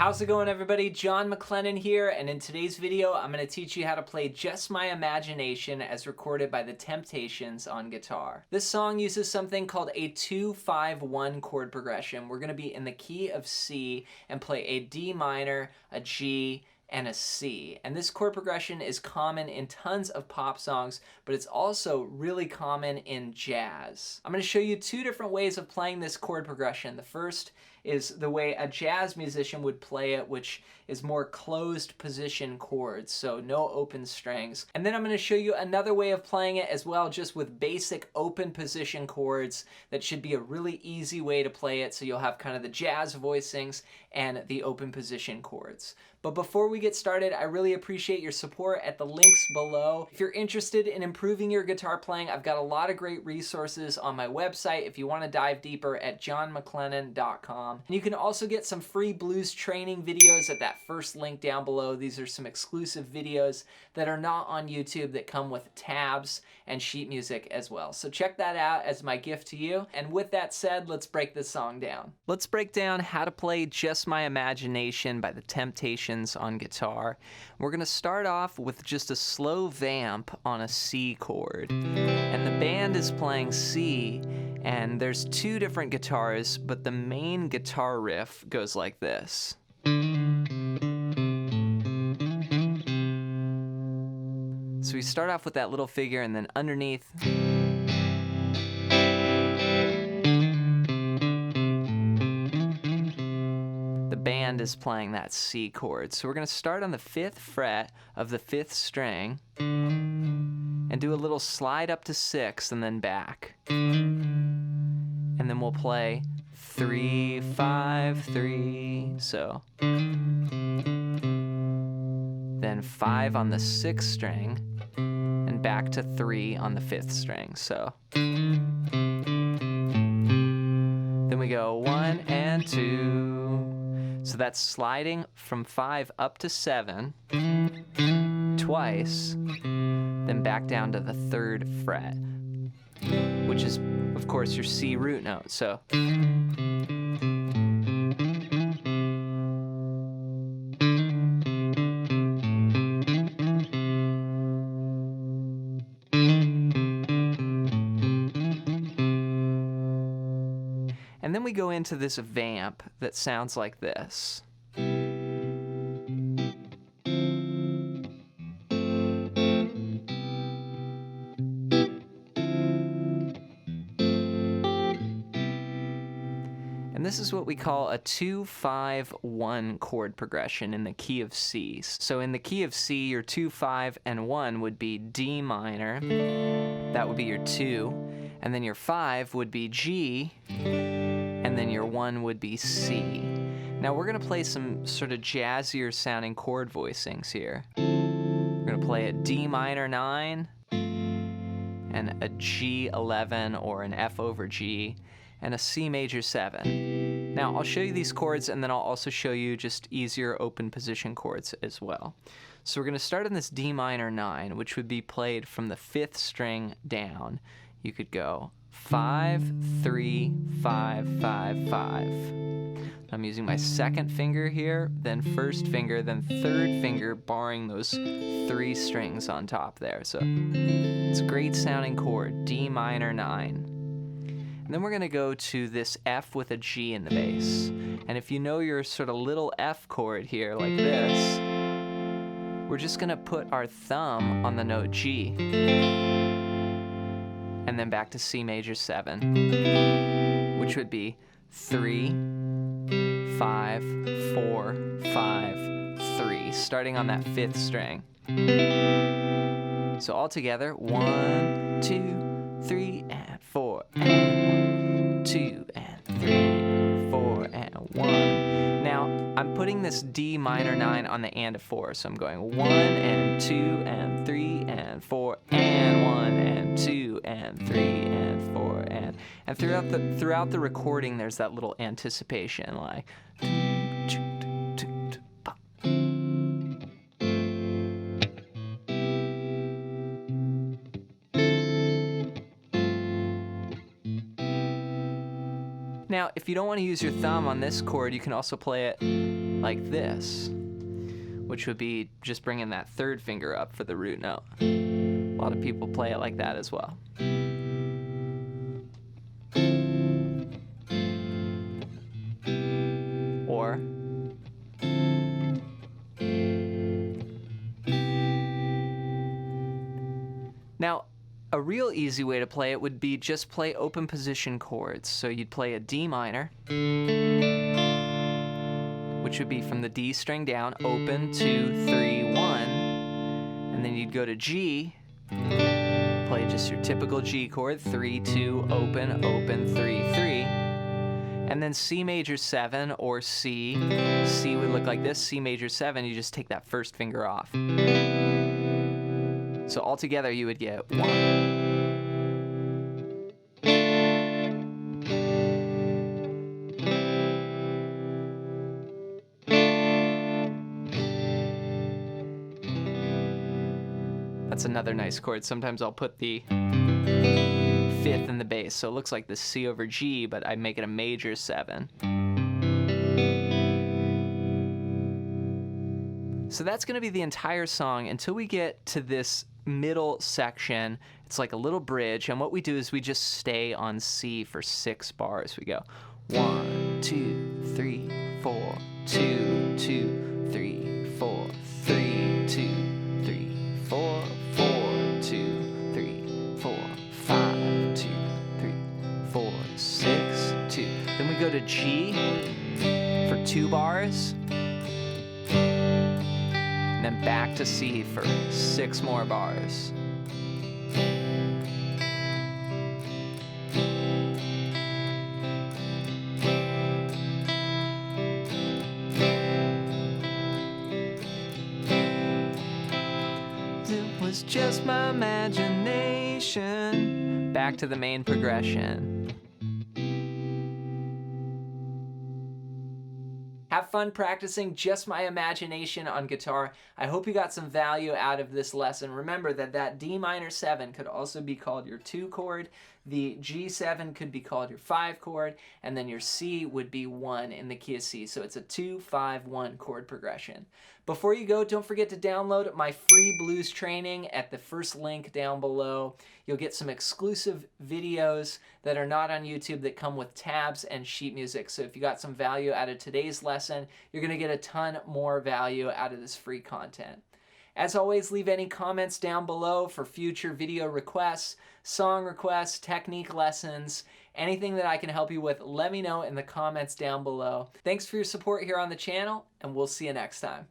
How's it going, everybody? John MacLennan here, and in today's video I'm going to teach you how to play Just My Imagination as recorded by the Temptations on guitar. This song uses something called a 2-5-1 chord progression. We're going to be in the key of C and play a D minor, a G, and a C. And this chord progression is common in tons of pop songs, but it's also really common in jazz. I'm going to show you two different ways of playing this chord progression. The first is the way a jazz musician would play it, which is more closed position chords, so no open strings. And then I'm going to show you another way of playing it as well, just with basic open position chords. That should be a really easy way to play it, so you'll have kind of the jazz voicings and the open position chords. But before we get started, I really appreciate your support at the links below. If you're interested in improving your guitar playing, I've got a lot of great resources on my website if you want to dive deeper at johnmaclennan.com. And you can also get some free blues training videos at that first link down below. These are some exclusive videos that are not on YouTube that come with tabs and sheet music as well. So check that out as my gift to you. And with that said, let's break this song down. Let's break down how to play Just My Imagination by the Temptations on guitar. We're going to start off with just a slow vamp on a C chord. And the band is playing C, and there's two different guitars, but the main guitar riff goes like this. So we start off with that little figure, and then underneath the band is playing that C chord. So we're going to start on the 5th fret of the 5th string and do a little slide up to 6 and then back. And then we'll play 3, 5, 3. So then 5 on the 6th string and back to 3 on the 5th string. So then we go 1 and 2. So that's sliding from 5 up to 7 twice, then back down to the 3rd fret, which is, of course, your C root note. So and then we go into this vamp that sounds like this. And this is what we call a 2-5-1 chord progression in the key of C. So in the key of C, your 2, 5, and 1 would be D minor. That would be your 2. And then your 5 would be G. And then your 1 would be C. Now we're going to play some sort of jazzier sounding chord voicings here. We're going to play a D minor 9 and a G 11 or an F over G and a C major 7. Now I'll show you these chords, and then I'll also show you just easier open position chords as well. So we're going to start on this D minor 9, which would be played from the 5th string down. You could go 5, 3, 5, 5, 5. I'm using my 2nd finger here, then 1st finger, then 3rd finger, barring those 3 strings on top there. So it's a great sounding chord, D minor 9. And then we're going to go to this F with a G in the bass. And if you know your sort of little F chord here, like this, we're just going to put our thumb on the note G. And then back to C major 7, which would be 3, 5, 4, 5, 3, starting on that 5th string. So all together, 1, 2, 3, and 4, and 2, and 3, 4, and 1. Now, I'm putting this D minor 9 on the and of 4, so I'm going 1, and 2, and 3, and 4, and 1, and 2, and 3, and 4, and throughout the recording, there's that little anticipation, like. Now, if you don't want to use your thumb on this chord, you can also play it like this, which would be just bringing that third finger up for the root note. A lot of people play it like that as well. Or now, a real easy way to play it would be just play open position chords. So you'd play a D minor, which would be from the D string down, open, 2, 3, 1, and then you'd go to G, play just your typical G chord, 3, 2, open, open, 3, 3, and then C major 7 or C. C would look like this, C major 7, you just take that first finger off. So altogether you would get 1. That's another nice chord. Sometimes I'll put the 5th in the bass, so it looks like the C over G, but I make it a major 7. So that's going to be the entire song until we get to this middle section. It's like a little bridge, and what we do is we just stay on C for 6 bars. We go 1, 2, 3, 4, 2, 2, 3, 4, 3, 2, 3, 4, 4, 2, 3, 4, 5, 2, 3, 4, 6, 2. Then we go to G for 2 bars. And then back to C for 6 more bars. It was just my imagination. Back to the main progression. Have fun practicing Just My Imagination on guitar. I hope you got some value out of this lesson. Remember that D minor 7 could also be called your 2 chord, the G7 could be called your 5 chord, and then your C would be 1 in the key of C. So it's a 2, 5, 1 chord progression. Before you go, don't forget to download my free blues training at the first link down below. You'll get some exclusive videos that are not on YouTube that come with tabs and sheet music. So if you got some value out of today's lesson, you're going to get a ton more value out of this free content. As always, leave any comments down below for future video requests, song requests, technique lessons, anything that I can help you with. Let me know in the comments down below. Thanks for your support here on the channel, and we'll see you next time.